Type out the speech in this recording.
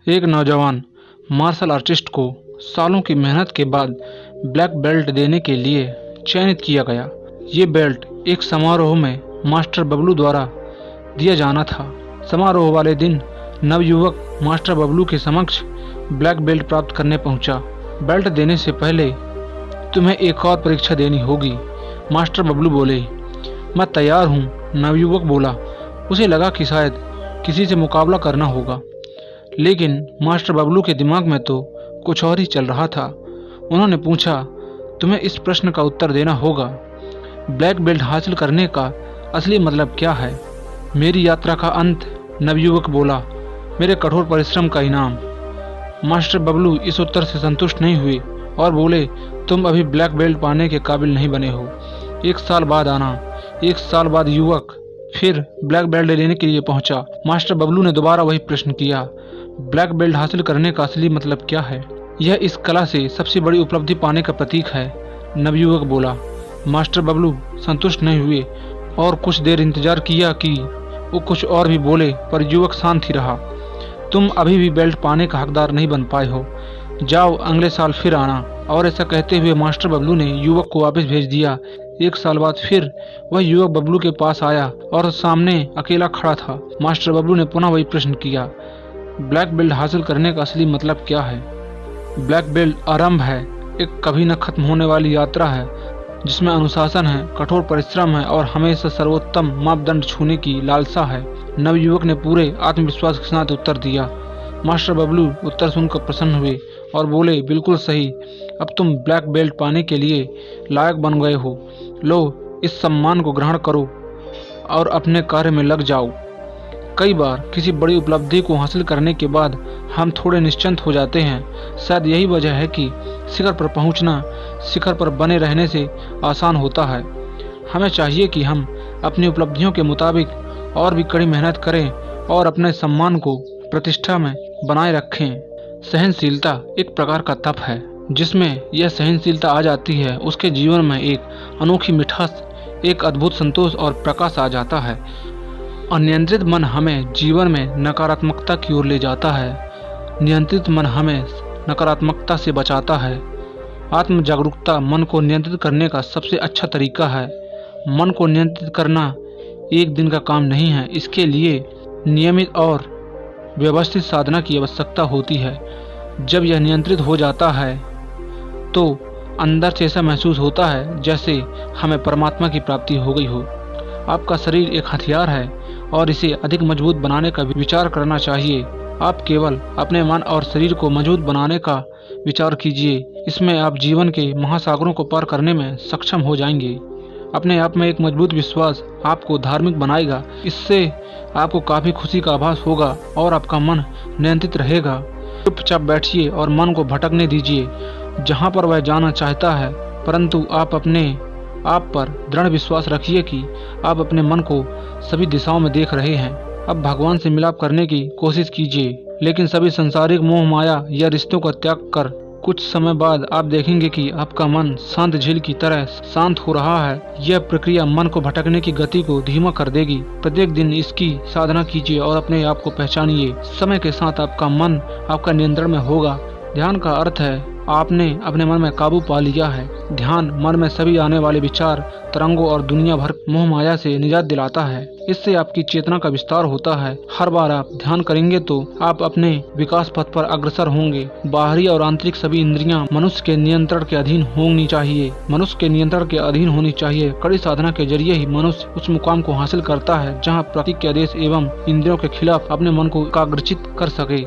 एक नौजवान martial artist को सालों की मेहनत के बाद ब्लैक बेल्ट देने के लिए चयनित किया गया। ये बेल्ट एक समारोह में मास्टर बबलू द्वारा दिया जाना था। समारोह वाले दिन नवयुवक मास्टर बबलू के समक्ष ब्लैक बेल्ट प्राप्त करने पहुंचा। बेल्ट देने से पहले तुम्हें एक और परीक्षा देनी होगी, मास्टर बबलू बोले। मैं तैयार हूँ, नवयुवक बोला। उसे लगा कि शायद किसी से मुकाबला करना होगा, लेकिन मास्टर बबलू के दिमाग में तो कुछ और ही चल रहा था। उन्होंने पूछा, तुम्हें इस प्रश्न का उत्तर देना होगा, ब्लैक बेल्ट हासिल करने का असली मतलब क्या है? मेरी यात्रा का अंत, नवयुवक बोला, मेरे कठोर परिश्रम का इनाम। मास्टर बबलू इस उत्तर से संतुष्ट नहीं हुए और बोले, तुम अभी ब्लैक बेल्ट पाने के काबिल नहीं बने हो। 1 साल बाद आना। 1 साल बाद युवक फिर ब्लैक बेल्ट लेने के लिए पहुंचा। मास्टर बबलू ने दोबारा वही प्रश्न किया, ब्लैक बेल्ट हासिल करने का असली मतलब क्या है? यह इस कला से सबसे बड़ी उपलब्धि पाने का प्रतीक है, नवयुवक बोला। मास्टर बबलू संतुष्ट नहीं हुए और कुछ देर इंतजार किया कि वो कुछ और भी बोले, पर युवक शांत ही रहा। तुम अभी भी बेल्ट पाने का हकदार नहीं बन पाए हो, जाओ अगले साल फिर आना। और ऐसा कहते हुए मास्टर बबलू ने युवक को वापस भेज दिया। 1 साल बाद फिर वह युवक बबलू के पास आया और सामने अकेला खड़ा था। मास्टर बबलू ने पुनः वही प्रश्न किया, ब्लैक बेल्ट हासिल करने का असली मतलब क्या है? ब्लैक बेल्ट आरंभ है, एक कभी न खत्म होने वाली यात्रा है, जिसमें अनुशासन है, कठोर परिश्रम है और हमेशा सर्वोत्तम मापदंड छूने की लालसा है, नवयुवक ने पूरे आत्मविश्वास के साथ उत्तर दिया। मास्टर बबलू उत्तर सुनकर प्रसन्न हुए और बोले, बिल्कुल सही, अब तुम ब्लैक बेल्ट पाने के लिए लायक बन गए हो। लो, इस सम्मान को ग्रहण करो और अपने कार्य में लग जाओ। कई बार किसी बड़ी उपलब्धि को हासिल करने के बाद हम थोड़े निश्चिंत हो जाते हैं। शायद यही वजह है कि शिखर पर पहुंचना शिखर पर बने रहने से आसान होता है। हमें चाहिए कि हम अपनी उपलब्धियों के मुताबिक और भी कड़ी मेहनत करें और अपने सम्मान को प्रतिष्ठा में बनाए रखें। सहनशीलता एक प्रकार का तप है। जिसमें यह सहनशीलता आ जाती है, उसके जीवन में एक अनोखी मिठास, एक अद्भुत संतोष और प्रकाश आ जाता है। अनियंत्रित मन हमें जीवन में नकारात्मकता की ओर ले जाता है, नियंत्रित मन हमें नकारात्मकता से बचाता है। आत्म जागरूकता मन को नियंत्रित करने का सबसे अच्छा तरीका है। मन को नियंत्रित करना एक दिन का काम नहीं है, इसके लिए नियमित और व्यवस्थित साधना की आवश्यकता होती है। जब यह नियंत्रित हो जाता है तो अंदर से ऐसा महसूस होता है जैसे हमें परमात्मा की प्राप्ति हो गई हो। आपका शरीर एक हथियार है और इसे अधिक मजबूत बनाने का विचार करना चाहिए। आप केवल अपने मन और शरीर को मजबूत बनाने का विचार कीजिए, इसमें आप जीवन के महासागरों को पार करने में सक्षम हो जाएंगे। अपने आप में एक मजबूत विश्वास आपको धार्मिक बनाएगा। इससे आपको काफ़ी खुशी का आभास होगा और आपका मन नियंत्रित रहेगा। चुपचाप बैठिए और मन को भटकने दीजिए जहाँ पर वह जाना चाहता है, परंतु आप अपने आप पर दृढ़ विश्वास रखिए कि आप अपने मन को सभी दिशाओं में देख रहे हैं। अब भगवान से मिलाप करने की कोशिश कीजिए, लेकिन सभी संसारिक मोह माया या रिश्तों का त्याग कर कुछ समय बाद आप देखेंगे कि आपका मन शांत झील की तरह शांत हो रहा है। यह प्रक्रिया मन को भटकने की गति को धीमा कर देगी। प्रत्येक दिन इसकी साधना कीजिए और अपने आप को पहचानिए। समय के साथ आपका मन आपका नियंत्रण में होगा। ध्यान का अर्थ है आपने अपने मन में काबू पा लिया है। ध्यान मन में सभी आने वाले विचार, तरंगों और दुनिया भर मोह माया से निजात दिलाता है। इससे आपकी चेतना का विस्तार होता है। हर बार आप ध्यान करेंगे तो आप अपने विकास पथ पर अग्रसर होंगे। बाहरी और आंतरिक सभी इंद्रियां मनुष्य के नियंत्रण के अधीन होनी चाहिए। कड़ी साधना के जरिए ही मनुष्य उस मुकाम को हासिल करता है जहाँ प्रतीक के आदेश एवं इंद्रियों के खिलाफ अपने मन को एकाग्रचित कर सके।